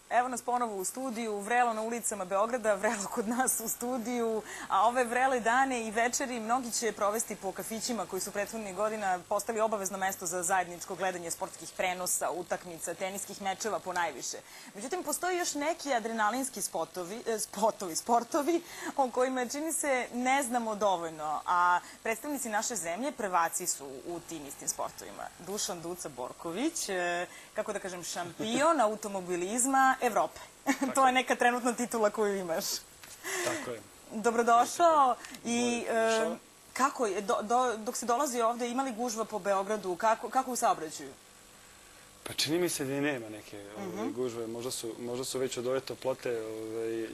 Evo nas ponovo u studiju, vrelo na ulicama Beograda, vrelo kod nas u studiju, a ove vrele dane i večeri mnogi će provesti po kafićima koji su prethodnih godina postali obavezno mesto za zajedničko gledanje sportskih prenosa, utakmica, teniskih mečeva po najviše. Međutim, postoji još neki adrenalinski sportovi o kojima čini se ne znamo dovoljno, a predstavnici naše zemlje prvaci su u tim istim sportovima. Dušan Duca Borković, kako da kažem, šampion automobilizma Evrope. To je neka trenutna titula koju imaš. Tako je. Dobrodošao i kako je, dok si dolazi ovde, ima li gužva po Beogradu, kako u saobraćaju? Pa čini mi se da i nema neke gužve, možda su već od ove toplote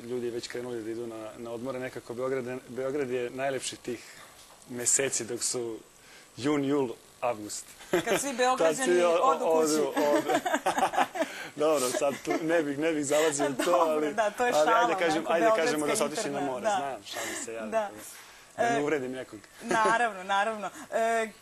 ljudi već krenuli da idu na odmore, nekako Beograd je najlepši tih meseci dok su jun, jul, avgust. Kad svi Beograđani odu kući. Dobro, sad ne bih zalazio u to, ali ajde kažemo da su otišli na more. Znam, šalim se ja. Da ne uvredim nekog. Naravno.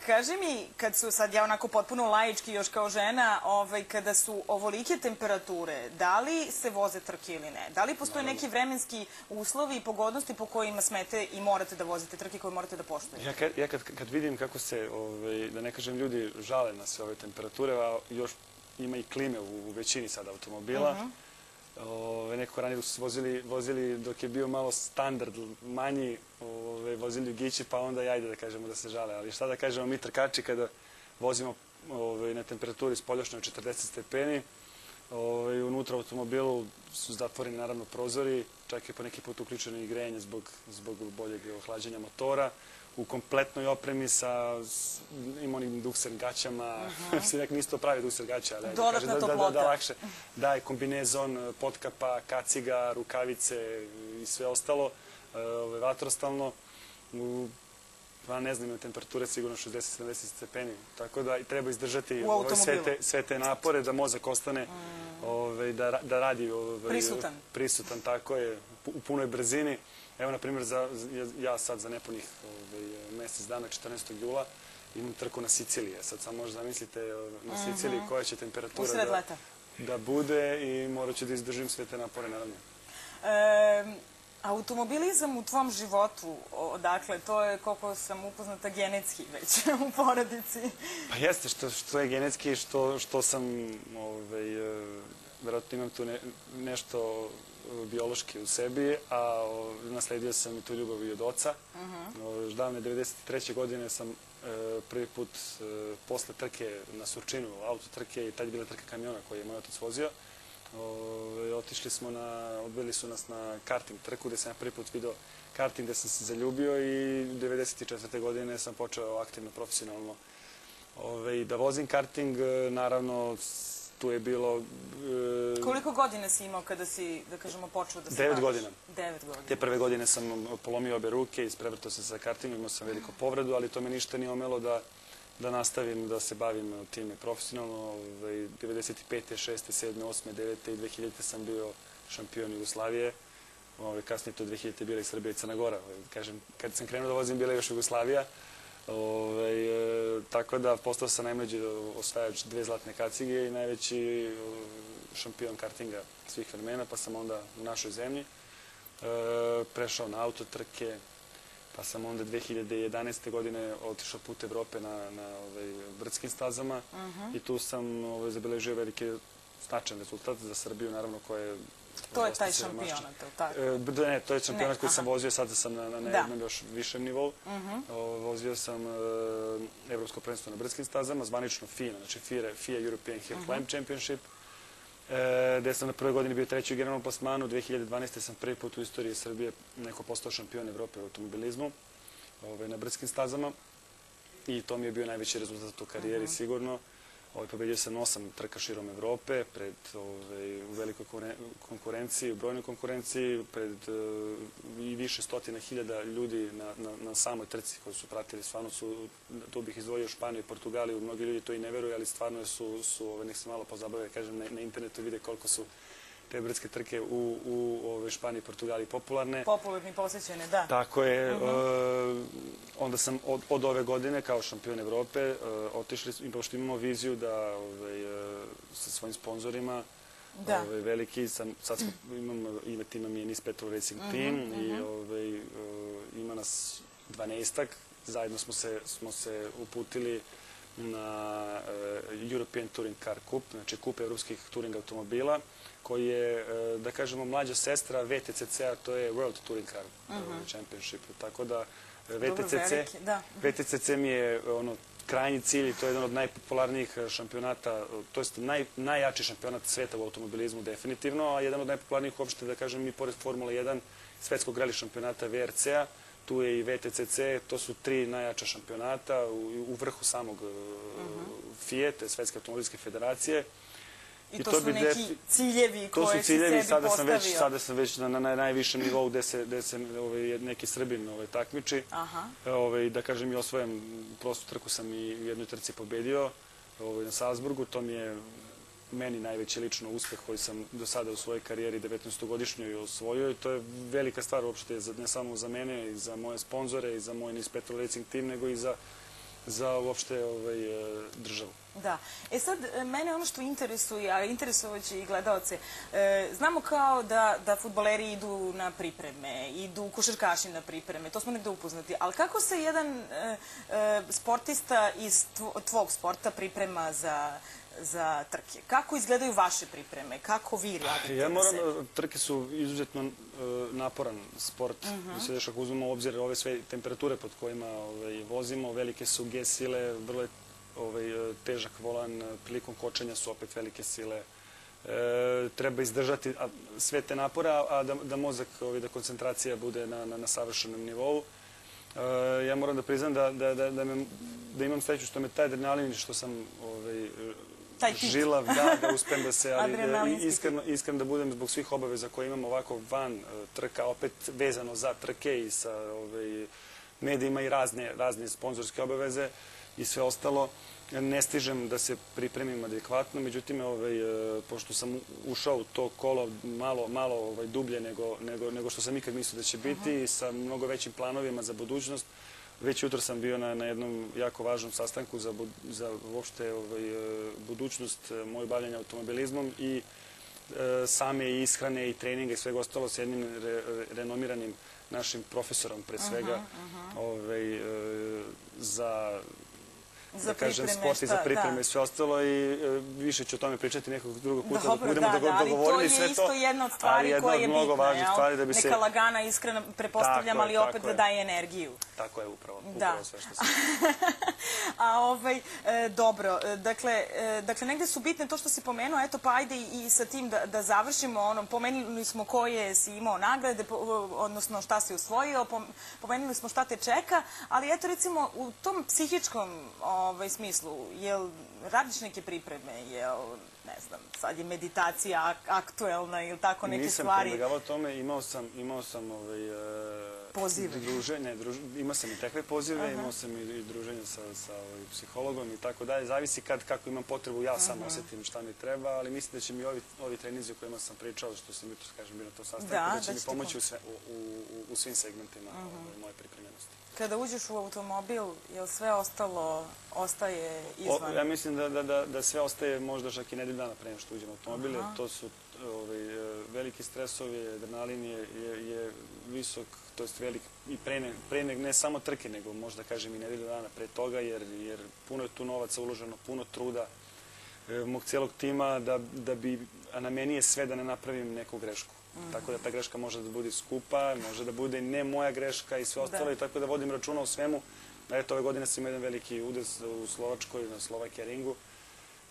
Kaži mi, kad su sad ja onako potpuno laički još kao žena, kada su ovolike temperature, da li se voze trke ili ne? Da li postoje neki vremenski uslovi i pogodnosti po kojima smete i morate da vozite trke koje morate da poštujete? Ja kad vidim kako se, da ne kažem, ljudi žale na sve ove temperature, a još ima i klime u većini sada automobila, nekako ranije su vozili dok je bio malo standard manji, vozili jugići, pa onda ajde da kažemo da se žale. Ali šta da kažemo mi trkači kada vozimo na temperaturi spoljašnjoj 40 stepeni, unutra u automobilu su zatvoreni naravno prozori, čak je po neki put uključeno i grejanje zbog boljeg ohlađenja motora, u kompletnoj opremi sa onim dukser gaćama, svi nek nisu to pravi dukser gaća, ali da lakše. Da, kombinezon, potkapa, kaciga, rukavice i sve ostalo, vatrostalno, pa ne znam, temperature sigurno 60-70 stepeni, tako da treba izdržati sve te napore, da mozak ostane, da radi prisutan, tako je, u punoj brzini. Evo, na primjer, ja sad za nepunih mesec dana, 14. jula, imam trku na Siciliji. Sad samo možda zamislite na Siciliji koja će temperatura da bude i morat ću da izdržim sve te napore, naravno. Automobilizam u tvom životu, dakle, to je, koliko sam upoznata, genetski već u porodici. Pa jeste, što je genetski, što sam, verovatno imam tu nešto biološki u sebi, a nasledio sam i tu ljubav i od oca. Davne 1993. godine sam prvi put posle trke na Surčinu, auto trke, i tad je bila trka kamiona koju je moj otac vozio. Odveli su nas na karting trku gde sam ja prvi put video karting, gde sam se zaljubio i 1994. godine sam počeo aktivno, profesionalno da vozim karting. Naravno, tu je bilo... Koliko godina si imao kada si, da kažemo, počeo da se baviš? 9 godina. 9 godina. Te prve godine sam polomio obe ruke, isprevrtao se sa kartingom, imao sam veliku povredu, ali to me ništa nije omelo da nastavim da se bavim time profesionalno. 95. 6. 7. 8. 9. i 2000. sam bio šampion Jugoslavije. Kasnije to 2000. bila i Srbija i Crna Gora. Kažem, kad sam krenuo da vozim, bila je još Jugoslavija. Tako da postao sam najmlađi osvajač 2 zlatne kacige i najveći šampion kartinga svih vremena, pa sam onda u našoj zemlji prešao na autotrke, pa sam onda 2011. godine otišao put Evrope na brdskim stazama i tu sam zabeležio veliki značajan rezultat za Srbiju, naravno, koje... To je taj šampionat, tako? Ne, to je šampionat koji sam vozio, sada sam na jednom još višem nivou. Vozio sam Evropsko prvenstvo na brdskim stazama, zvanično FIA, znači FIA European Hill Climb Championship, gde sam na prvoj godini bio treći u generalnom plasmanu. 2012. sam prvi put u istoriji Srbije neko postao šampion Evrope u automobilizmu na brdskim stazama i to mi je bio najveći rezultat u karijeri, sigurno. Pobedio sam 8 trka širom Evrope, u velikoj konkurenciji, u brojnoj konkurenciji, pred i više stotina hiljada ljudi na samoj trci koji su pratili. Stvarno su, tu bih izdvojio Španiju i Portugaliju, mnogi ljudi to i ne veruju, ali stvarno nek se malo pozabave, kažem, na internetu vide koliko su te brdske trke u Španiji i Portugaliji popularne. Popularne i posjećene, da. Tako je. Onda sam od ove godine kao šampion Evrope otišli, pošto imamo viziju da sa svojim sponzorima veliki. Sad ime tima mi je Nice Petrol Racing Team i ima nas 12-ak. Zajedno smo se uputili na European Touring Car Cup, znači kup evropskih touring automobila, koji je, da kažemo, mlađa sestra VTCC-a, to je World Touring Car Championship. Tako da VTCC mi je krajnji cilj i to je jedan od najpopularnijih šampionata, to je najjači šampionat sveta u automobilizmu definitivno, a jedan od najpopularnijih uopšte, da kažem, i pored Formula 1 svetskog rali šampionata VRC-a, tu je i VTCC, to su 3 najjača šampionata u vrhu samog FIA, Svetske automobilske federacije. I to su neki ciljevi koje si sebi postavio. Sada sam već na najvišem nivou gde se neki Srbin takmiči. Da kažem, i osvojam prostu trku, sam i u jednoj trci pobedio na Salzburgu. To mi je meni najveći lično uspeh koji sam do sada u svojoj karijeri 19-godišnjoj osvojio i to je velika stvar uopšte ne samo za mene i za moje sponzore i za moj Nice Petrol Racing Team, nego i za uopšte državu. Da. Sad, mene ono što interesuje, a interesovaće i gledalce, znamo kao da fudbaleri idu na pripreme, idu košarkaši na pripreme, to smo negde upoznati, ali kako se jedan sportista iz tvog sporta priprema za trke? Kako izgledaju vaše pripreme? Kako vi radite na sebi? Trke su izuzetno naporan sport. Mislim da ako uzmemo u obzir ove sve temperature pod kojima vozimo, velike su G sile, vrlo je težak volan, prilikom kočenja su opet velike sile. Treba izdržati sve te napore, a da mozak, da koncentracija bude na savršenom nivou. Ja moram da priznam da imam sreću što me taj adrenalin, što sam žilav, da uspem da se, ali iskren da budem zbog svih obaveza koje imam ovako van trka, opet vezano za trke i sa medijima i razne sponzorske obaveze i sve ostalo. Ne stižem da se pripremim adekvatno, međutim, pošto sam ušao u to kolo malo dublje nego što sam ikad mislio da će biti i sa mnogo većim planovima za budućnost, već jutro sam bio na jednom jako važnom sastanku za uopšte budućnost moje bavljanja automobilizmom i same ishrane i treninga i svega ostalo s jednim renomiranim našim profesorom, pre svega, da kažem, sport i za pripreme i sve ostalo i više ću o tome pričati nekog drugog puta dok budemo dogovorili sve to. Ali to je isto jedna od stvari koja je bitna, neka lagana, iskrena, prepostavljam, ali opet da daje energiju. Tako je, upravo sve što si. Dobro, dakle, negde su bitne to što si pomenuo, eto pa ajde i sa tim da završimo, pomenuli smo koje si imao nagrade, odnosno šta si osvojio, pomenuli smo šta te čeka, ali eto recimo u tom psihičkom smislu, jel radiš neke pripreme, jel, ne znam, sad je meditacija aktuelna ili tako neke stvari? Nisam pribegavao tome, imao sam pozive. Imao sam i takve pozive, imao sam i druženje sa psihologom i tako dalje. Zavisi kako imam potrebu, ja sam osetim šta mi treba, ali mislim da će mi ovi treninzi o kojima sam pričao, što sam jutros, kažem, bio na tom sastanku, da će mi pomoći u svim segmentima moje pripremljenosti. Kada uđeš u automobil, je li sve ostalo ostaje izvan? Ja mislim da sve ostaje možda čak i nedelju dana pre nego što uđem u automobil. To su veliki stresovi, adrenalin je visok, to je velik i pre ne samo trke, nego možda kažem i nedelju dana pre toga, jer puno je tu novaca uloženo, puno truda mog cijelog tima, a na meni je sve da ne napravim neku grešku. Tako da ta greška može da bude skupa, može da bude ne moja greška i sve ostalo i tako da vodim računa o svemu. Eto, ove godine sam imao jedan veliki udes u Slovačkoj, na Slovakia Ringu,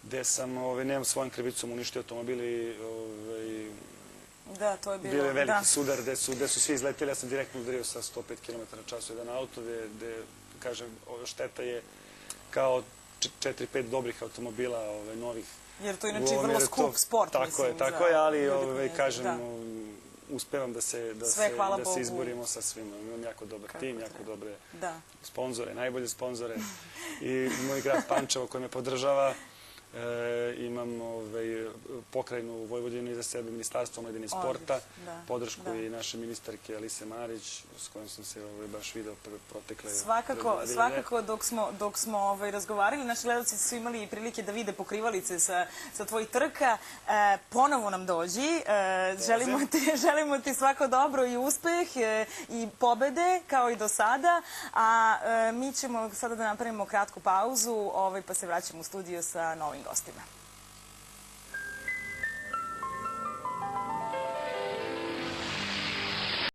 gde sam, nemam svojom krivicom uništio automobil i bio je veliki sudar gde su svi izleteli, ja sam direktno udario sa 105 km/h jedan auto, gde, kažem, šteta je kao 4-5 dobrih automobila novih. Jer to je inače vrlo skup sport, mislim. Tako je, ali, kažem, uspevam da se izborimo sa svima. Imam jako dobar tim, jako dobre sponzore, najbolje sponzore i moj grad Pančevo koji me podržava. Imam pokrajinu Vojvodine iza sebe, Ministarstvo omladine i sporta, podršku i naše ministarke Alise Marić, s kojom sam se baš video protekle... Svakako, dok smo razgovarali, naši gledalci su imali prilike da vide pokrivalice sa tvojih trka. Ponovo nam dođi. Želimo ti svako dobro i uspeh i pobede, kao i do sada. A mi ćemo sada da napravimo kratku pauzu, pa se vraćamo u studio sa novim gostima.